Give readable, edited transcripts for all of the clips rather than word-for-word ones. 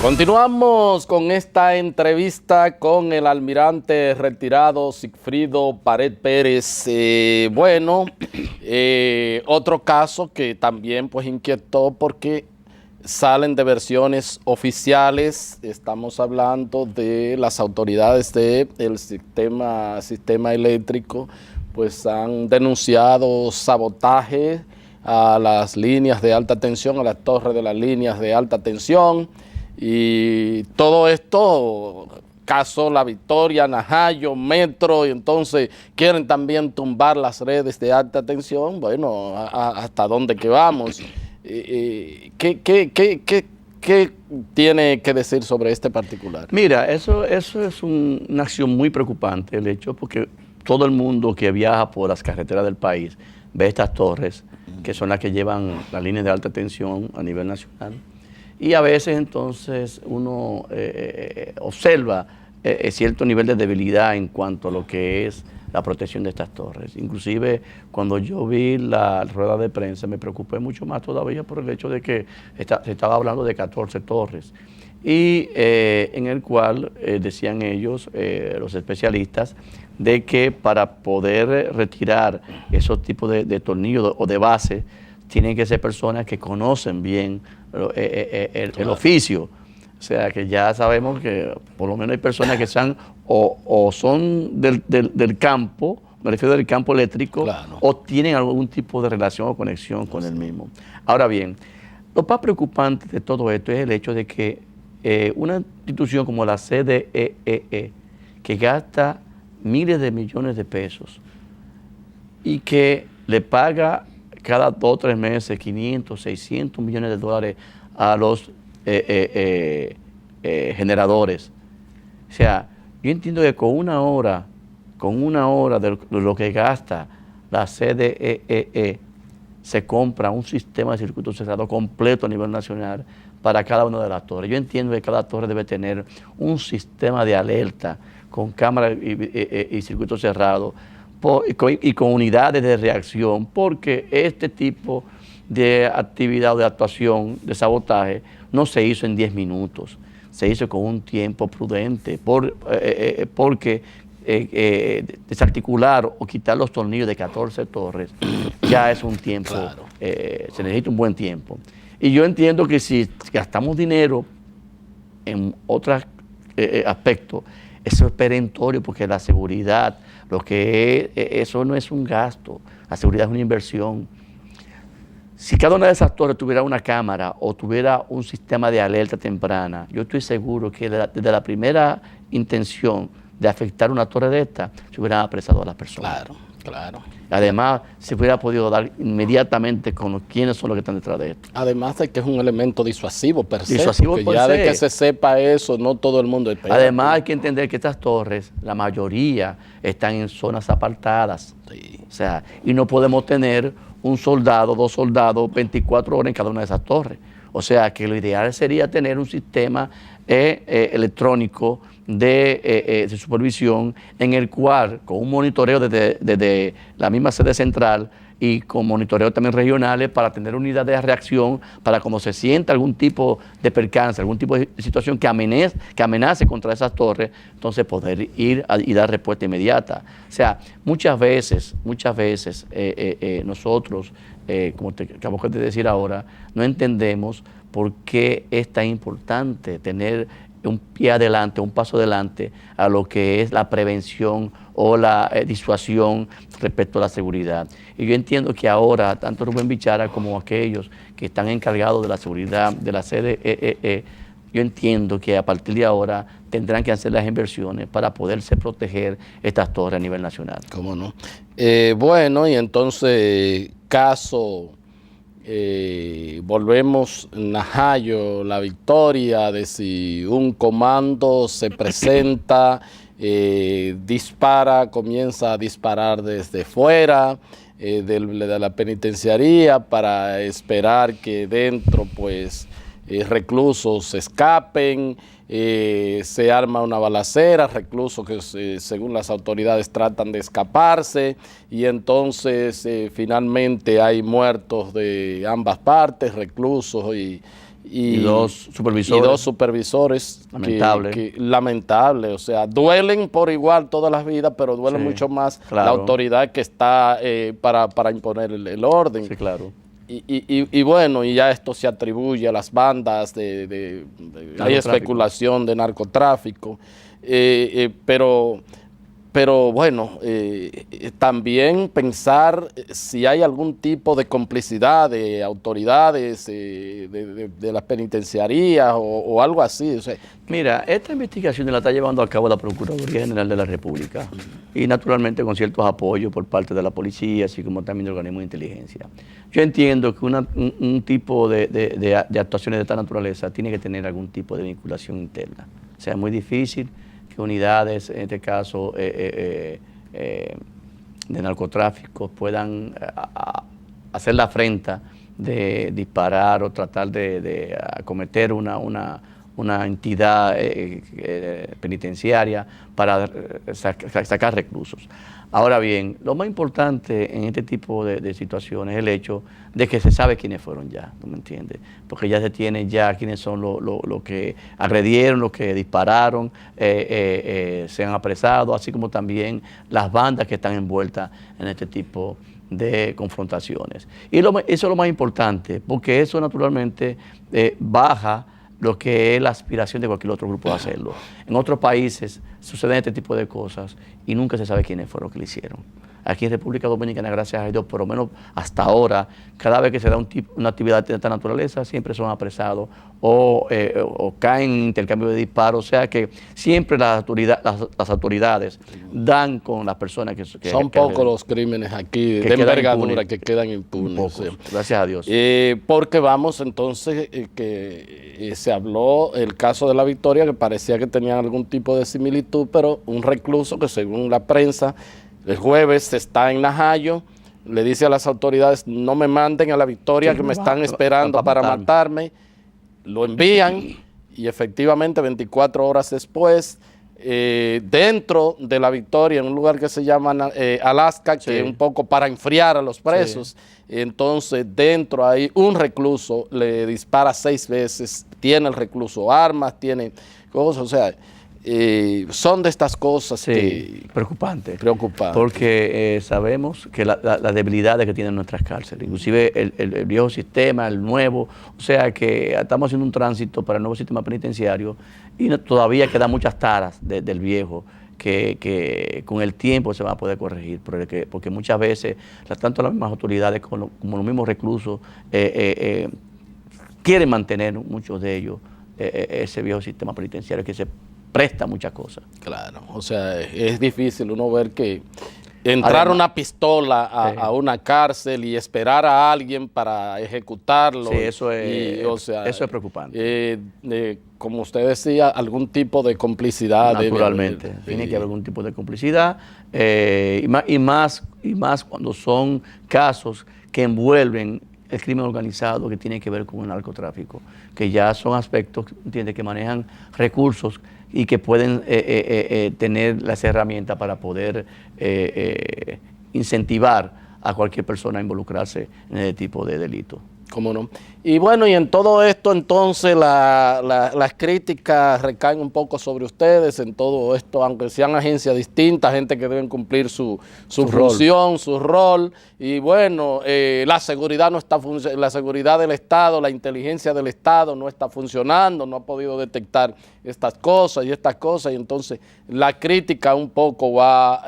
Continuamos con esta entrevista con el almirante retirado Sigfrido Pared Pérez. Otro caso que también pues inquietó porque salen de versiones oficiales. Estamos hablando de las autoridades del sistema eléctrico, pues han denunciado sabotaje a las líneas de alta tensión, a las torres de las líneas de alta tensión. Y todo esto, caso La Victoria, Najayo, Metro, y entonces quieren también tumbar las redes de alta tensión. Bueno, ¿hasta dónde que vamos? ¿Qué tiene que decir sobre este particular? Mira, eso es una acción muy preocupante, el hecho, porque todo el mundo que viaja por las carreteras del país ve estas torres, que son las que llevan las líneas de alta tensión a nivel nacional. Y a veces entonces uno observa cierto nivel de debilidad en cuanto a lo que es la protección de estas torres. Inclusive cuando yo vi la rueda de prensa me preocupé mucho más todavía por el hecho de que se estaba hablando de 14 torres y en el cual decían ellos, los especialistas, de que para poder retirar esos tipos de tornillos o de base tienen que ser personas que conocen bien el oficio. O sea, que ya sabemos que por lo menos hay personas que sean o son del campo, me refiero del campo eléctrico, claro, o tienen algún tipo de relación o conexión con el mismo. Ahora bien, lo más preocupante de todo esto es el hecho de que una institución como la CDEE, que gasta miles de millones de pesos y que le paga cada 2 o 3 meses 500, 600 millones de dólares a los generadores. O sea, yo entiendo que con una hora de lo que gasta la CDEE, se compra un sistema de circuito cerrado completo a nivel nacional para cada una de las torres. Yo entiendo que cada torre debe tener un sistema de alerta con cámara y circuito cerrado, y con unidades de reacción, porque este tipo de actividad o de actuación, de sabotaje, no se hizo en 10 minutos, se hizo con un tiempo prudente, porque desarticular o quitar los tornillos de 14 torres ya es un tiempo, claro, se necesita un buen tiempo. Y yo entiendo que si gastamos dinero en otros aspectos, eso es perentorio, porque la seguridad, eso no es un gasto, la seguridad es una inversión. Si cada una de esas torres tuviera una cámara o tuviera un sistema de alerta temprana, yo estoy seguro que desde la primera intención de afectar una torre de esta, se hubieran apresado a las personas. Claro, claro. Además, se hubiera podido dar inmediatamente con quiénes son los que están detrás de esto. Además de que es un elemento disuasivo per se, disuasivo porque ya de que se sepa eso, no todo el mundo espera. Además, hay que entender que estas torres, la mayoría, están en zonas apartadas. Sí. O sea, y no podemos tener un soldado, 2 soldados, 24 horas en cada una de esas torres. O sea, que lo ideal sería tener un sistema electrónico de supervisión en el cual, con un monitoreo desde la misma sede central y con monitoreo también regionales, para tener unidades de reacción, para cuando se sienta algún tipo de percance, algún tipo de situación que amenace contra esas torres, entonces poder ir y dar respuesta inmediata. O sea, muchas veces nosotros, como te acabo de decir ahora, no entendemos por qué es tan importante tener un pie adelante, un paso adelante a lo que es la prevención o la disuasión respecto a la seguridad. Y yo entiendo que ahora, tanto Rubén Bichara como aquellos que están encargados de la seguridad de la CDEE, yo entiendo que a partir de ahora tendrán que hacer las inversiones para poderse proteger estas torres a nivel nacional. ¿Cómo no? Bueno, y entonces, caso... volvemos Najayo, La Victoria, de si un comando se presenta, dispara, comienza a disparar desde fuera de la penitenciaría para esperar que dentro pues reclusos escapen, se arma una balacera, reclusos que según las autoridades tratan de escaparse y entonces finalmente hay muertos de ambas partes, reclusos Y dos supervisores. Y dos supervisores. Lamentable. Lamentable, o sea, duelen por igual todas las vidas, pero duele mucho más la autoridad que está para imponer el orden. Sí, claro. Y bueno, y ya esto se atribuye a las bandas hay especulación de narcotráfico, pero bueno, también pensar si hay algún tipo de complicidad de autoridades de las penitenciarías o algo así. O sea, mira, esta investigación la está llevando a cabo la Procuraduría General de la República y naturalmente con ciertos apoyos por parte de la policía, así como también del organismo de inteligencia. Yo entiendo que un tipo de actuaciones de esta naturaleza tiene que tener algún tipo de vinculación interna. O sea, es muy difícil que unidades, en este caso de narcotráfico, puedan hacer la afrenta de disparar o tratar de acometer una entidad penitenciaria para sacar reclusos. Ahora bien, lo más importante en este tipo de situaciones es el hecho de que se sabe quiénes fueron ya, ¿tú me entiendes? Porque ya se tiene ya quiénes son los que agredieron, los que dispararon, se han apresado, así como también las bandas que están envueltas en este tipo de confrontaciones. Y eso es lo más importante, porque eso naturalmente baja lo que es la aspiración de cualquier otro grupo de hacerlo. En otros países suceden este tipo de cosas y nunca se sabe quiénes fueron los que lo hicieron. Aquí en República Dominicana, gracias a Dios, por lo menos hasta ahora, cada vez que se da una actividad de esta naturaleza, siempre son apresados o caen en intercambio de disparos. O sea que siempre las autoridades dan con las personas que son pocos los crímenes aquí de envergadura que quedan impunes. Gracias a Dios. Porque vamos entonces, se habló el caso de La Victoria, que parecía que tenían algún tipo de similitud, pero un recluso que según la prensa, el jueves está en Najayo, le dice a las autoridades, no me manden a La Victoria, que me están esperando para matarme. Lo envían y efectivamente 24 horas después, dentro de La Victoria, en un lugar que se llama Alaska, que es un poco para enfriar a los presos, entonces dentro hay un recluso, le dispara 6 veces, tiene el recluso armas, tiene cosas, o sea, son de estas cosas preocupantes. Preocupantes. Porque sabemos que las debilidades que tienen nuestras cárceles, inclusive el viejo sistema, el nuevo, o sea que estamos haciendo un tránsito para el nuevo sistema penitenciario y todavía quedan muchas taras del viejo que con el tiempo se van a poder corregir, porque muchas veces tanto las mismas autoridades como los mismos reclusos quieren mantener, muchos de ellos, ese viejo sistema penitenciario que se presta muchas cosas. Claro, o sea, es difícil uno ver que entrar una pistola a una cárcel y esperar a alguien para ejecutarlo. Sí, eso es preocupante. Como usted decía, algún tipo de complicidad. Naturalmente, tiene que haber algún tipo de complicidad, y más cuando son casos que envuelven el crimen organizado, que tiene que ver con el narcotráfico, que ya son aspectos, ¿entiendes?, que manejan recursos y que pueden tener las herramientas para poder incentivar a cualquier persona a involucrarse en ese tipo de delito. ¿Cómo no? Y bueno, y en todo esto entonces las críticas recaen un poco sobre ustedes en todo esto, aunque sean agencias distintas, gente que deben cumplir su función, su rol. Y bueno, la seguridad no está la seguridad del Estado, la inteligencia del Estado no está funcionando, no ha podido detectar estas cosas, y entonces la crítica un poco va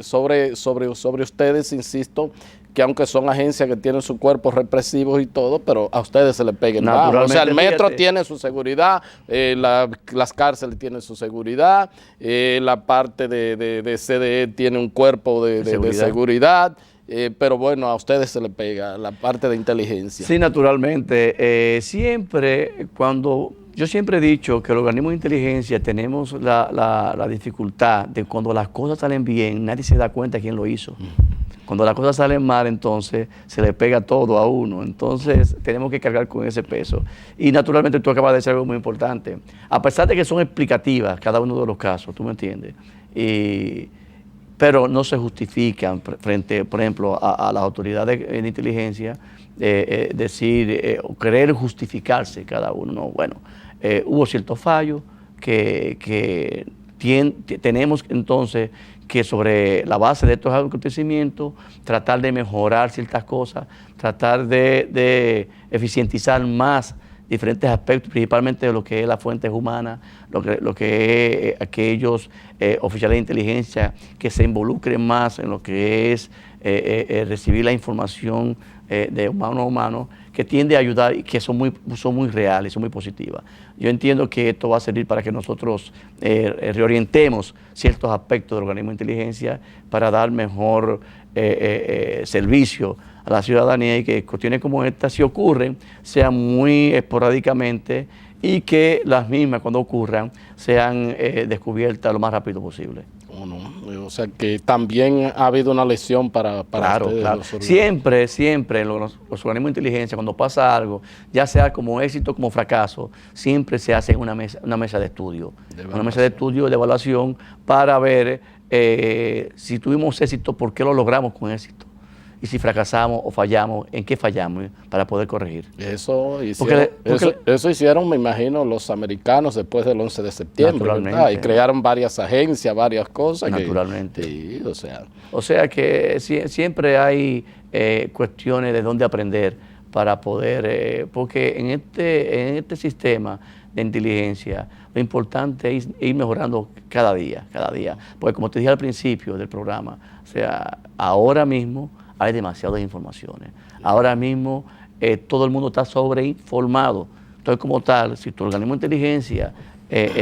sobre ustedes, insisto, que aunque son agencias que tienen sus cuerpos represivos y todo, pero a ustedes se les peguen. O sea, el metro tiene su seguridad, las cárceles tienen su seguridad, la parte de CDE tiene un cuerpo de seguridad, pero bueno, a ustedes se les pega la parte de inteligencia. Sí, naturalmente. Yo siempre he dicho que los organismos de inteligencia tenemos la dificultad de cuando las cosas salen bien, nadie se da cuenta de quién lo hizo. Cuando las cosas salen mal, entonces se le pega todo a uno. Entonces tenemos que cargar con ese peso. Y naturalmente tú acabas de decir algo muy importante. A pesar de que son explicativas cada uno de los casos, ¿tú me entiendes? pero no se justifican frente, por ejemplo, a las autoridades de inteligencia, decir o querer justificarse cada uno. No, bueno, hubo ciertos fallos que tenemos entonces que sobre la base de estos acontecimientos tratar de mejorar ciertas cosas, tratar de eficientizar más diferentes aspectos, principalmente de lo que es las fuentes humanas, lo que es aquellos oficiales de inteligencia que se involucren más en lo que es recibir la información de humano a humano, que tiende a ayudar y que son muy reales, son muy positivas. Yo entiendo que esto va a servir para que nosotros reorientemos ciertos aspectos del organismo de inteligencia para dar mejor servicio a la ciudadanía, y que cuestiones como estas, si ocurren, sean muy esporádicamente y que las mismas, cuando ocurran, sean descubiertas lo más rápido posible. O sea que también ha habido una lesión para claro, ustedes. claro. Siempre en los organismos de inteligencia, cuando pasa algo, ya sea como éxito como fracaso, siempre se hace una mesa de estudio. Una mesa de estudio, de evaluación, para ver si tuvimos éxito, por qué lo logramos con éxito. Y si fracasamos o fallamos, ¿en qué fallamos? Para poder corregir. Eso hicieron, me imagino, los americanos después del 11 de septiembre, ¿verdad? Y crearon varias agencias, varias cosas. Naturalmente. Sí, o sea que siempre hay cuestiones de dónde aprender para poder, porque en este sistema de inteligencia, lo importante es ir mejorando cada día. Porque como te dije al principio del programa, o sea, ahora mismo hay demasiadas informaciones. Ahora mismo todo el mundo está sobreinformado. Entonces, como tal, si tu organismo de inteligencia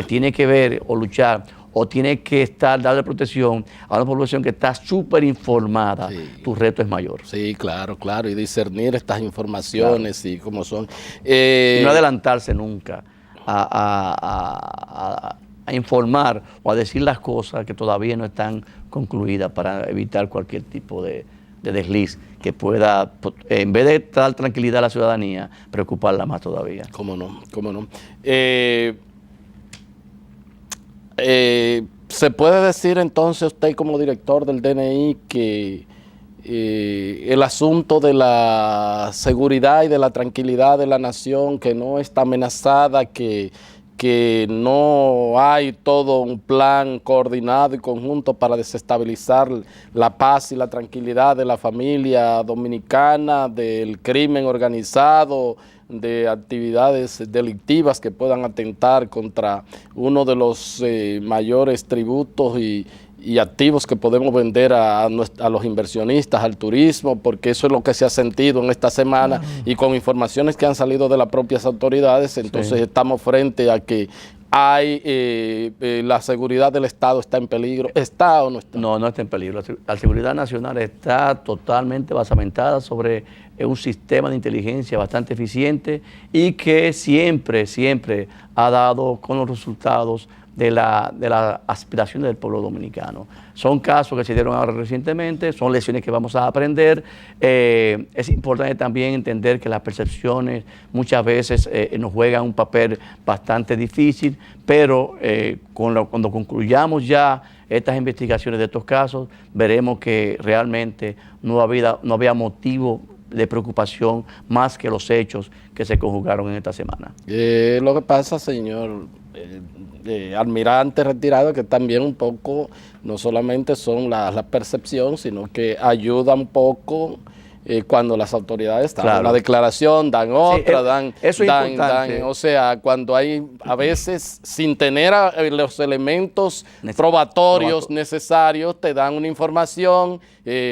tiene que ver o luchar o tiene que darle protección a una población que está súper informada, sí, tu reto es mayor. Sí, claro, y discernir estas informaciones, claro, y cómo son. Y no adelantarse nunca a informar o a decir las cosas que todavía no están concluidas, para evitar cualquier tipo de desliz que pueda, en vez de dar tranquilidad a la ciudadanía, preocuparla más todavía. ¿Cómo no? ¿Se puede decir entonces usted, como director del DNI, que el asunto de la seguridad y de la tranquilidad de la nación, que no está amenazada, que no hay todo un plan coordinado y conjunto para desestabilizar la paz y la tranquilidad de la familia dominicana, del crimen organizado, de actividades delictivas que puedan atentar contra uno de los mayores tributos y activos que podemos vender a los inversionistas, al turismo, porque eso es lo que se ha sentido en esta semana, y con informaciones que han salido de las propias autoridades, entonces sí, estamos frente a que la seguridad del Estado está en peligro. ¿Está o no está? No está en peligro. La seguridad nacional está totalmente basamentada sobre un sistema de inteligencia bastante eficiente y que siempre ha dado con los resultados de la aspiración del pueblo dominicano. Son casos que se dieron ahora recientemente, son lecciones que vamos a aprender. Es importante también entender que las percepciones muchas veces nos juegan un papel bastante difícil, pero cuando concluyamos ya estas investigaciones de estos casos, veremos que realmente no había motivo de preocupación más que los hechos que se conjugaron en esta semana. Lo que pasa, señor almirante retirado, que también un poco, no solamente son las percepciones, sino que ayuda un poco cuando las autoridades dan una declaración, dan otra, eso es importante. o sea, cuando hay, a veces, sin tener los elementos probatorios necesarios, te dan una información.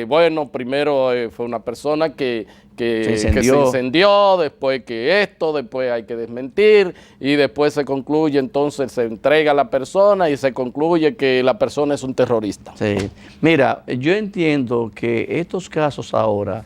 Bueno, primero fue una persona que se incendió, después que esto, después hay que desmentir, y después se concluye, entonces se entrega a la persona y se concluye que la persona es un terrorista. Sí. Mira, yo entiendo que estos casos ahora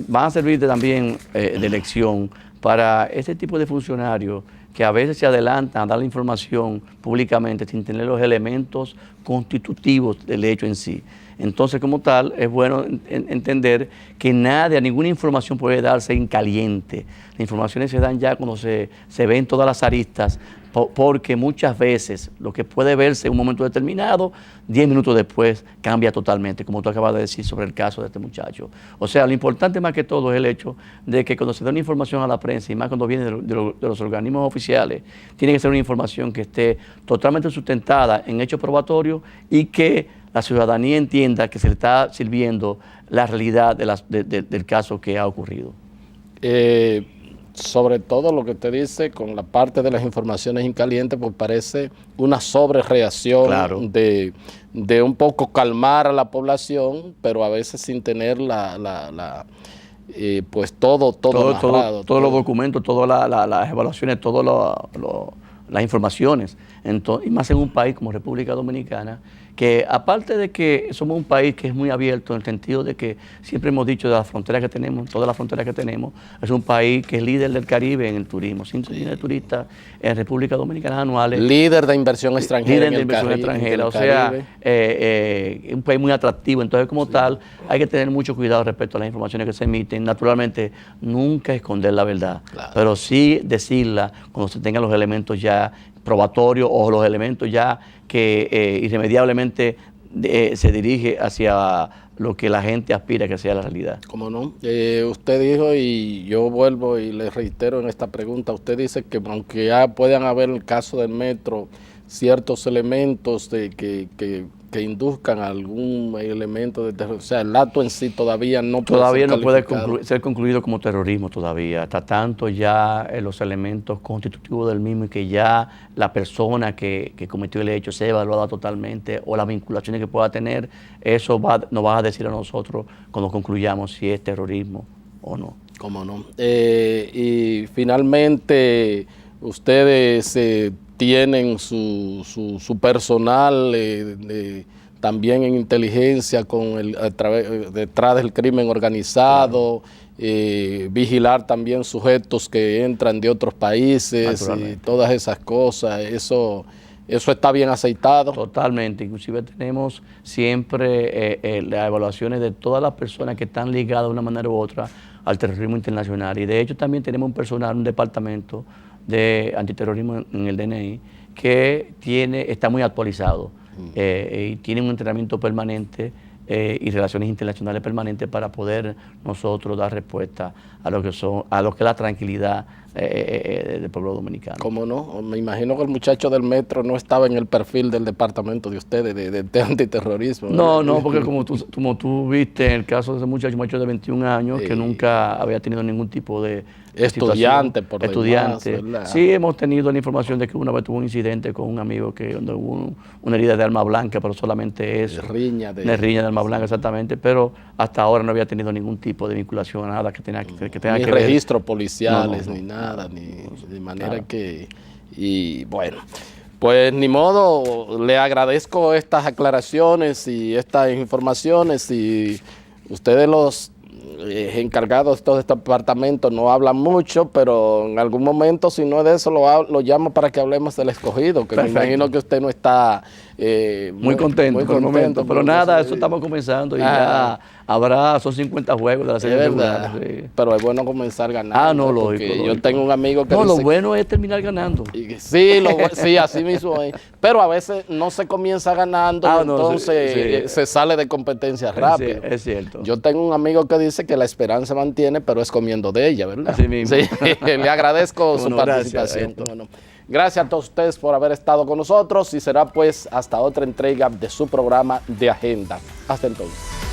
van a servir también de lección para este tipo de funcionarios que a veces se adelantan a dar la información públicamente sin tener los elementos constitutivos del hecho en sí. Entonces, como tal, es bueno entender que ninguna información puede darse en caliente. Las informaciones se dan ya cuando se ven todas las aristas, porque muchas veces lo que puede verse en un momento determinado, 10 minutos después cambia totalmente, como tú acabas de decir sobre el caso de este muchacho. O sea, lo importante más que todo es el hecho de que cuando se da una información a la prensa, y más cuando viene de los organismos oficiales, tiene que ser una información que esté totalmente sustentada en hechos probatorios y que la ciudadanía entienda que se le está sirviendo la realidad del caso que ha ocurrido. Sobre todo lo que usted dice con la parte de las informaciones incalientes, pues parece una sobrereacción, claro, de un poco calmar a la población, pero a veces sin tener pues todo amarrado. Todos los documentos, todas las evaluaciones, todas las informaciones. Entonces, y más en un país como República Dominicana, que aparte de que somos un país que es muy abierto en el sentido de que siempre hemos dicho de las fronteras que tenemos, todas las fronteras que tenemos, es un país que es líder del Caribe en el turismo, 5 millones de turistas en República Dominicana anuales. Líder de inversión extranjera. Líder de inversión extranjera, o sea, un país muy atractivo. Entonces, como tal, hay que tener mucho cuidado respecto a las informaciones que se emiten. Naturalmente, nunca esconder la verdad, claro, pero sí decirla cuando se tengan los elementos ya probatorios o los elementos ya que irremediablemente se dirige hacia lo que la gente aspira que sea la realidad. ¿Cómo no? Usted dijo, y yo vuelvo y le reitero en esta pregunta, usted dice que aunque ya puedan haber en el caso del metro ciertos elementos que induzcan algún elemento de terror, o sea, el acto en sí todavía no puede ser concluido como terrorismo todavía, hasta tanto ya los elementos constitutivos del mismo y que ya la persona que cometió el hecho sea evaluada totalmente o las vinculaciones que pueda tener, eso nos va a decir a nosotros cuando concluyamos si es terrorismo o no. ¿Cómo no? Y finalmente ustedes tienen su personal también en inteligencia detrás del crimen organizado, claro, vigilar también sujetos que entran de otros países y todas esas cosas. Eso está bien aceitado. Totalmente, inclusive tenemos siempre las evaluaciones de todas las personas que están ligadas de una manera u otra al terrorismo internacional, y de hecho también tenemos un departamento de antiterrorismo en el DNI que está muy actualizado y tiene un entrenamiento permanente y relaciones internacionales permanentes para poder nosotros dar respuesta a lo que es la tranquilidad del pueblo dominicano. ¿Cómo no? Me imagino que el muchacho del metro no estaba en el perfil del departamento de ustedes de antiterrorismo. No, porque como tú viste en el caso de ese muchacho de 21 años que nunca había tenido ningún tipo de estudiante, demás, sí, hemos tenido la información de que una vez tuvo un incidente con un amigo donde hubo una herida de arma blanca, pero solamente eso. Riña de arma blanca, exactamente, pero hasta ahora no había tenido ningún tipo de vinculación a nada que tenga que ver. Ni registros policiales, ni nada, de manera claro, y bueno, pues ni modo, le agradezco estas aclaraciones y estas informaciones, y ustedes los encargados de todo este departamento no hablan mucho, pero en algún momento, si no es de eso, lo llamo para que hablemos del Escogido, que perfecto, me imagino que usted no está muy contento por el momento, pero nada, eso estamos comenzando y ya son 50 juegos de la serie regular. Sí. Pero es bueno comenzar ganando. Lógico. Yo tengo un amigo que dice, lo bueno es terminar ganando. Sí, así mismo es. Pero a veces no se comienza ganando, entonces se sale de competencia rápido. Sí, es cierto. Yo tengo un amigo que dice que la esperanza se mantiene, pero es comiendo de ella, ¿verdad? Así mismo. Sí, le agradezco su participación. Gracias a todos ustedes por haber estado con nosotros, y será pues hasta otra entrega de su programa De Agenda. Hasta entonces.